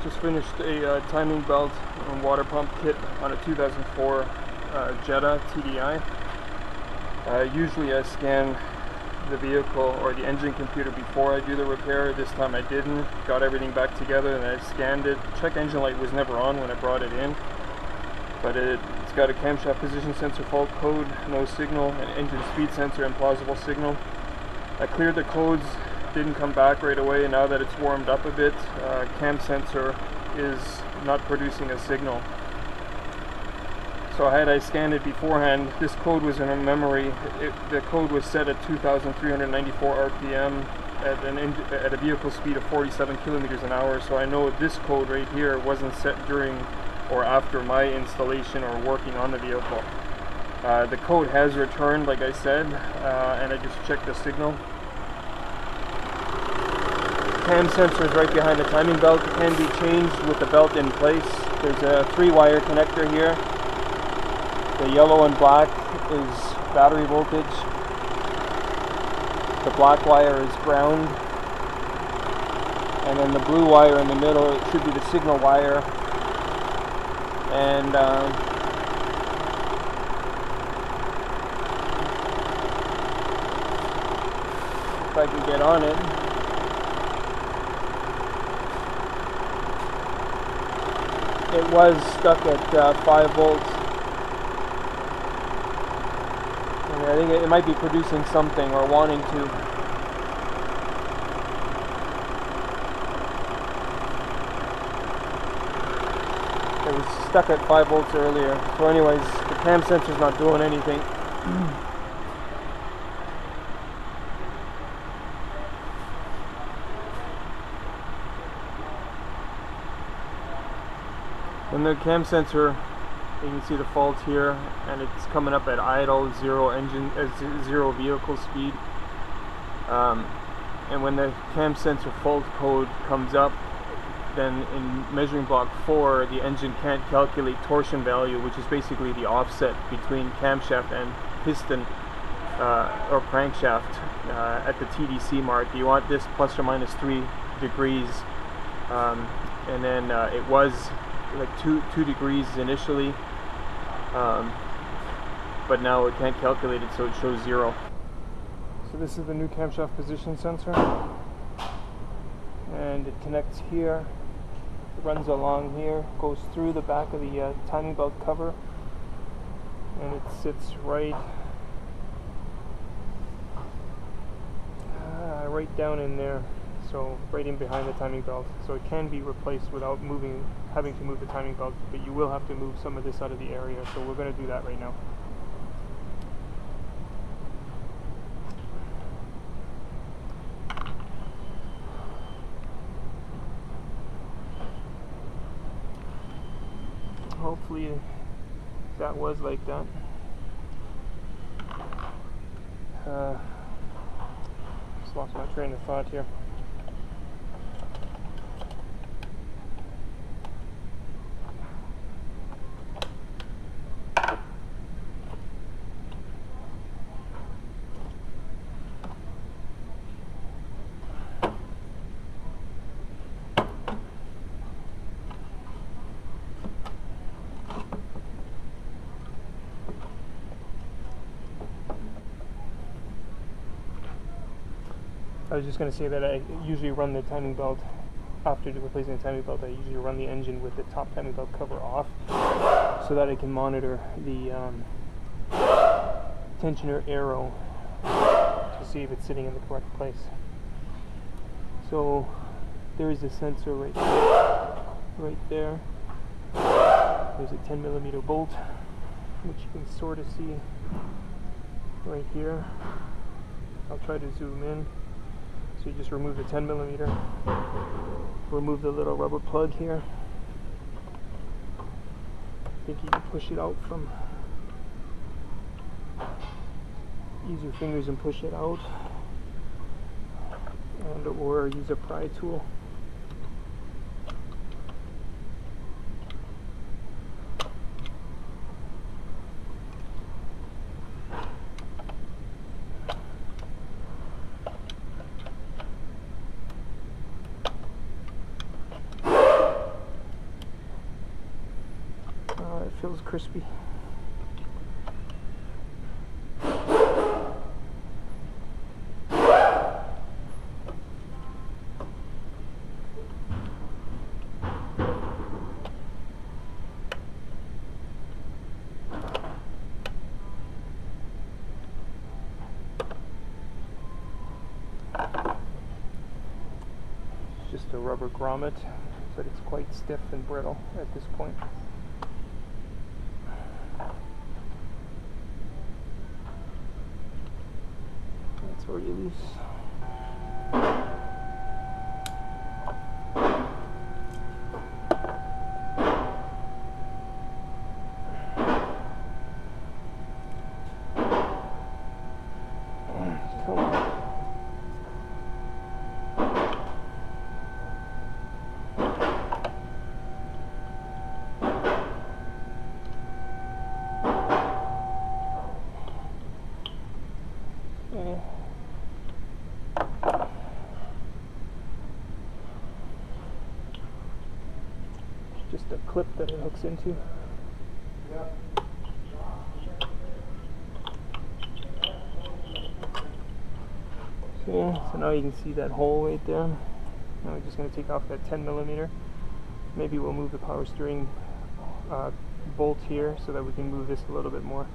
Just finished a timing belt and water pump kit on a 2004 Jetta TDI. Usually I scan the vehicle or the engine computer before I do the repair. This time I didn't. Got everything back together and I scanned it. Check engine light was never on when I brought it in, but it's got a camshaft position sensor fault code, no signal, an engine speed sensor, implausible signal. I cleared the codes, didn't come back right away. Now that it's warmed up a bit, cam sensor is not producing a signal. So had I scanned it beforehand, this code was in a memory. The code was set at 2,394 RPM at a vehicle speed of 47 kilometers an hour. So I know this code right here wasn't set during or after my installation or working on the vehicle. The code has returned, like I said, and I just checked the signal. Cam sensor is right behind the timing belt. It can be changed with the belt in place. There's a 3-wire connector here. The yellow and black is battery voltage. The black wire is ground. And then the blue wire in the middle, it should be the signal wire. And if I can get on it. It was stuck at 5 volts. And I think it might be producing something or wanting to. It was stuck at 5 volts earlier. So anyways, the cam sensor's not doing anything. When the cam sensor, you can see the fault here, and it's coming up at idle, zero vehicle speed. And when the cam sensor fault code comes up, then in measuring block 4, the engine can't calculate torsion value, which is basically the offset between camshaft and piston or crankshaft at the TDC mark. You want this plus or minus 3 degrees, and then it was like 2 degrees initially, but now it can't calculate it, so it shows 0. So this is the new camshaft position sensor, and it connects here, it runs along here, goes through the back of the timing belt cover, and it sits right down in there. So right in behind the timing belt, so it can be replaced without having to move the timing belt, but you will have to move some of this out of the area, so we're going to do that right now. Hopefully that was like that. Just lost my train of thought here. I was just going to say that I usually run the timing belt, after replacing the timing belt, I usually run the engine with the top timing belt cover off, so that I can monitor the tensioner arrow to see if it's sitting in the correct place. So there is a sensor right there. There's a 10mm bolt, which you can sort of see right here. I'll try to zoom in. So you just remove the 10mm, remove the little rubber plug here. I think you can push it out from, use your fingers and push it out, and or use a pry tool. crispy. Just a rubber grommet, but it's quite stiff and brittle at this point. That's already loose. Come on. Just a clip that it hooks into. Okay, so now you can see that hole right there. Now we're just going to take off that 10mm. Maybe we'll move the power steering bolt here so that we can move this a little bit more.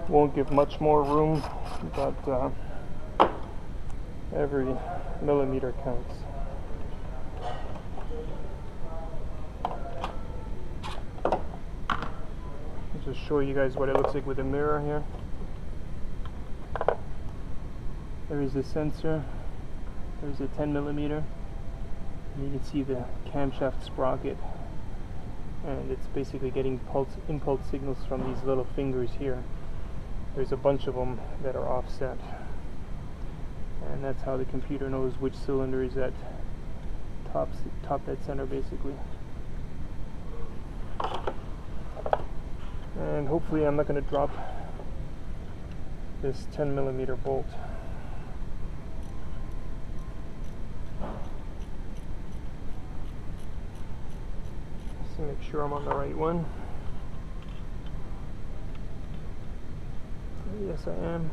Won't give much more room, but every millimeter counts. I'll just show you guys what it looks like with a mirror here. There is the sensor, there's a 10mm, and you can see the camshaft sprocket, and it's basically getting impulse signals from these little fingers here. There's a bunch of them that are offset, and that's how the computer knows which cylinder is at top dead center basically. And hopefully I'm not going to drop this 10mm bolt. Just to make sure I'm on the right one. Yes, I am.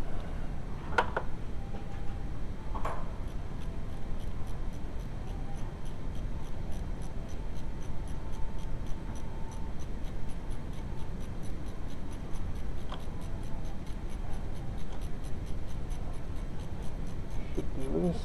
Should be loose.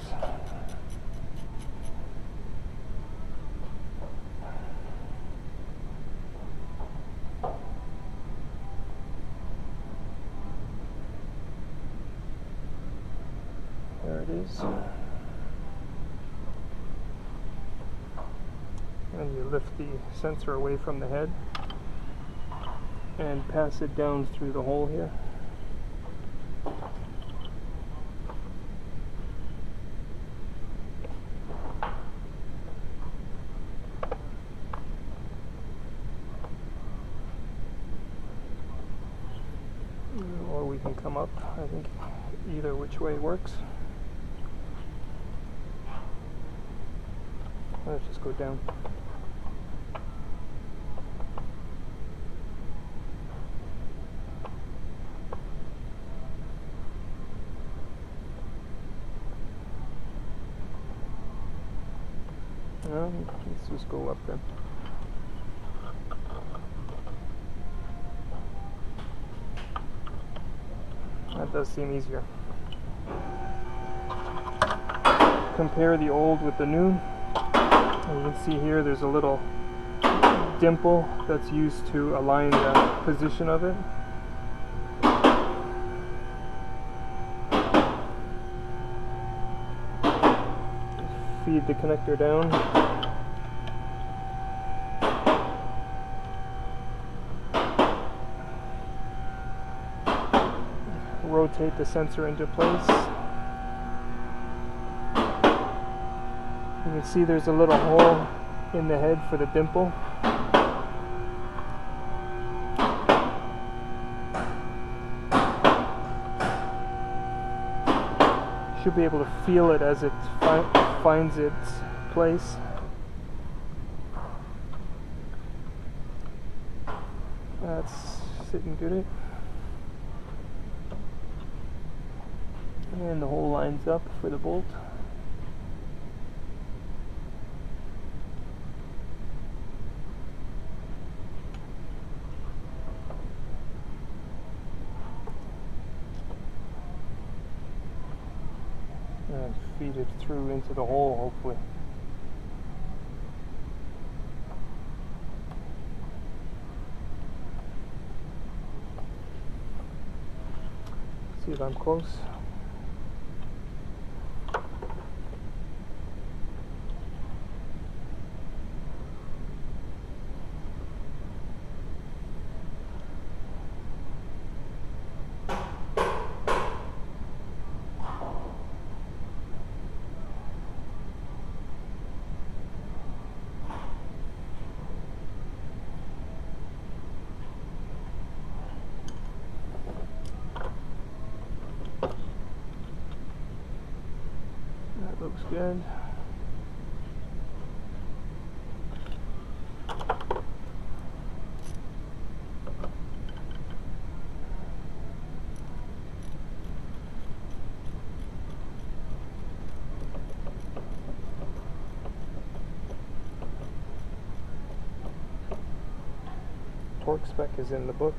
There it is. And you lift the sensor away from the head and pass it down through the hole here. Or we can come up. I think either which way works. Let's just go down. Let's just go up then. That does seem easier. Compare the old with the new. And you can see here there's a little dimple that's used to align the position of it. Feed the connector down. Rotate the sensor into place. You can see there's a little hole in the head for the dimple. You should be able to feel it as it finds its place. sitting good. And the hole lines up for the bolt. And feed it through into the hole, hopefully. See if I'm close. Looks good. Torque spec is in the book.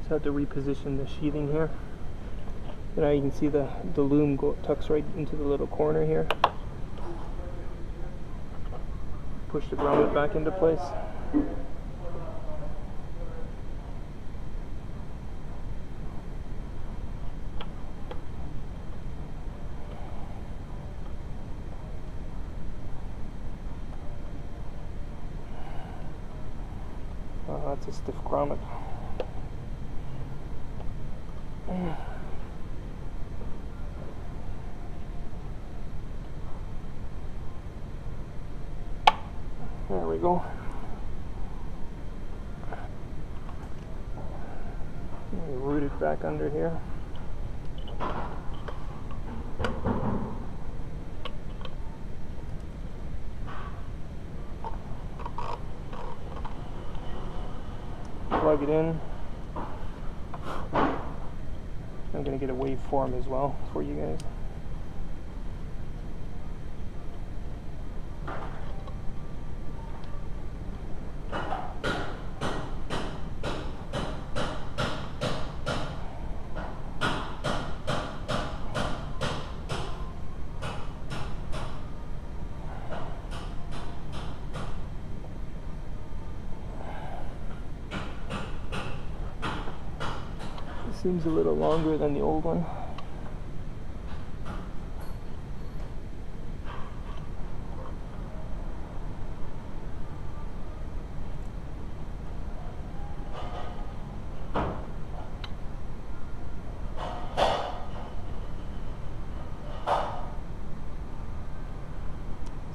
Have to reposition the sheathing here. And now you can see the loom tucks right into the little corner here. Push the grommet back into place. Oh, that's a stiff grommet. There we go. Root it back under here. Plug it in. I'm going to get a waveform as well for you guys. Seems a little longer than the old one.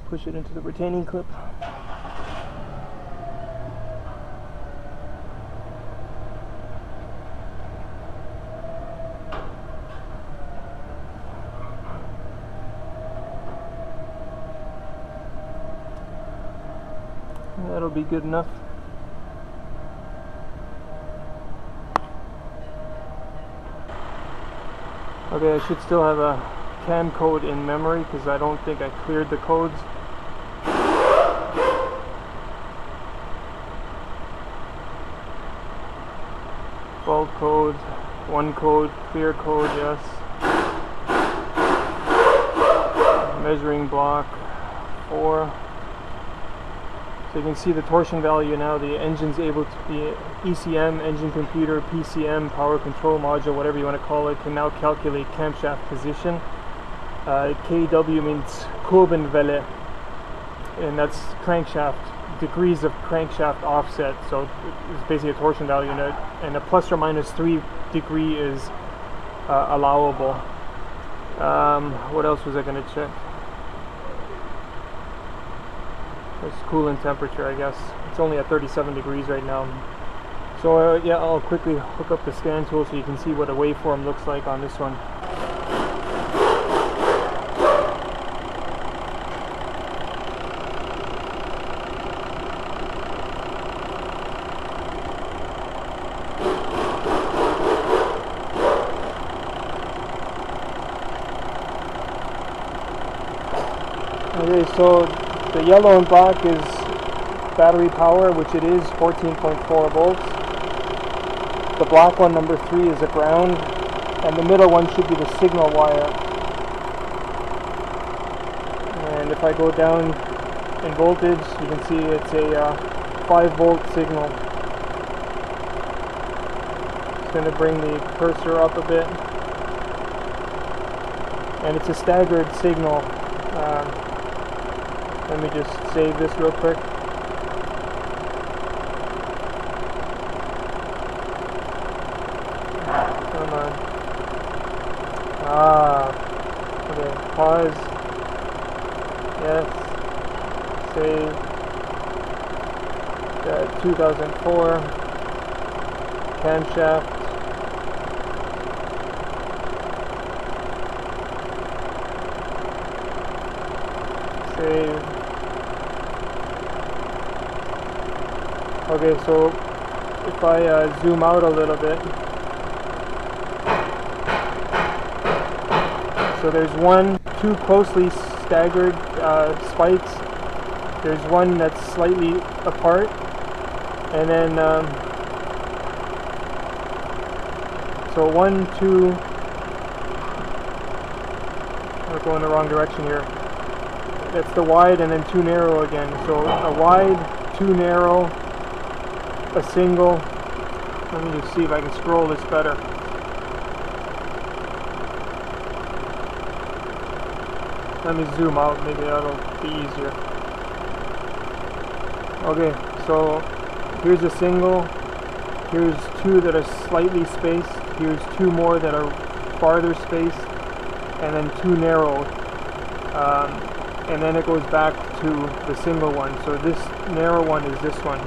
Push it into the retaining clip. That'll be good enough. Okay, I should still have a cam code in memory because I don't think I cleared the codes. Fault code, one code, clear code, yes. Measuring block 4. So you can see the torsion value now. The engine's able to be ECM, engine computer, PCM, power control module, whatever you want to call it, can now calculate camshaft position. KW means Kurvenwelle, and that's crankshaft, degrees of crankshaft offset. So it's basically a torsion value, and a plus or minus 3 degree is allowable. What else was I going to check? It's coolant temperature, I guess. It's only at 37 degrees right now. So yeah, I'll quickly hook up the scan tool so you can see what a waveform looks like on this one. Okay, so the yellow and black is battery power, which it is, 14.4 volts. The black one, number 3, is a ground, and the middle one should be the signal wire. And if I go down in voltage, you can see it's a 5-volt signal. Just going to bring the cursor up a bit. And it's a staggered signal. Let me just save this real quick. Come on. Okay, pause. Yes. Save. That 2004 camshaft. Save. Okay, so if I zoom out a little bit, so there's two closely staggered spikes. There's one that's slightly apart, and then so 1, 2. We're going the wrong direction here. That's the wide, and then 2 narrow again. So a wide, 2 narrow, a single. Let me just see if I can scroll this better. Let me zoom out, maybe that'll be easier. Okay, so here's a single, here's 2 that are slightly spaced, here's 2 more that are farther spaced, and then 2 narrow. And then it goes back to the single one. So this narrow one is this one.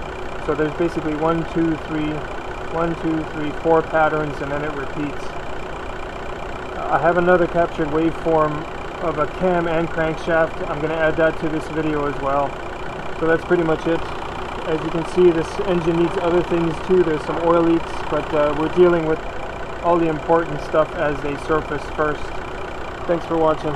So there's basically 1, 2, 3, 1, 2, 3, 4 patterns, and then it repeats. I have another captured waveform of a cam and crankshaft. I'm going to add that to this video as well. So that's pretty much it. As you can see, this engine needs other things too. There's some oil leaks, but we're dealing with all the important stuff as they surface first. Thanks for watching.